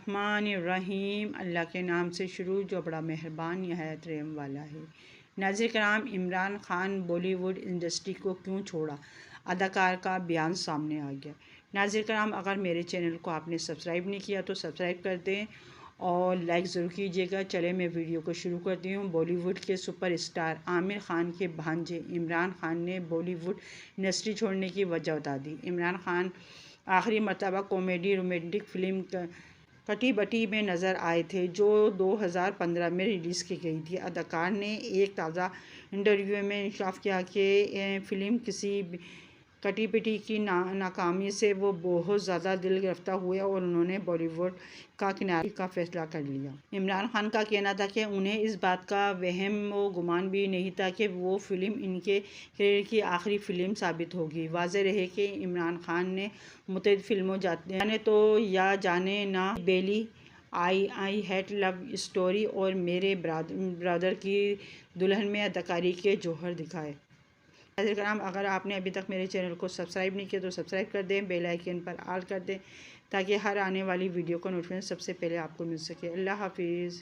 बिस्मिल्लाहिर्रहमानिर्रहीम। अल्लाह के नाम से शुरू जो बड़ा मेहरबान निहायत रहम वाला है। नाज़रीन कराम, इमरान खान बॉलीवुड इंडस्ट्री को क्यों छोड़ा, अदाकार का बयान सामने आ गया। नाज़रीन कराम, अगर मेरे चैनल को आपने सब्सक्राइब नहीं किया तो सब्सक्राइब कर दें और लाइक ज़रूर कीजिएगा। चले मैं वीडियो को शुरू करती हूँ। बॉलीवुड के सुपरस्टार आमिर खान के भांजे इमरान खान ने बॉलीवुड इंडस्ट्री छोड़ने की वजह बता दी। इमरान खान आखिरी मरतबा कॉमेडी रोमांटिक फ़िल्म कटी बटी में नज़र आए थे, जो 2015 में रिलीज़ की गई थी। अदाकार ने एक ताज़ा इंटरव्यू में इंकशाफ किया कि फ़िल्म किसी कटी पिटी की नाकामी से वो बहुत ज़्यादा दिल गिरफ्तार हुए और उन्होंने बॉलीवुड का किनारे का फैसला कर लिया। इमरान खान का कहना था कि उन्हें इस बात का वहम व गुमान भी नहीं था कि वो फ़िल्म इनके करियर की आखिरी फ़िल्म साबित होगी। वाज़ेह रहे कि इमरान खान ने मुतअद्दिद फ़िल्मों जाने तो या जाने ना, बेली, आई हैट लव स्टोरी और मेरे ब्रदर की दुल्हन में अदाकारी के जौहर दिखाए। नाज़रीन कराम, अगर आपने अभी तक मेरे चैनल को सब्सक्राइब नहीं किया तो सब्सक्राइब कर दें, बेल आइकन पर ऑल कर दें ताकि हर आने वाली वीडियो का नोटिफिकेशन सबसे पहले आपको मिल सके। अल्लाह हाफिज़।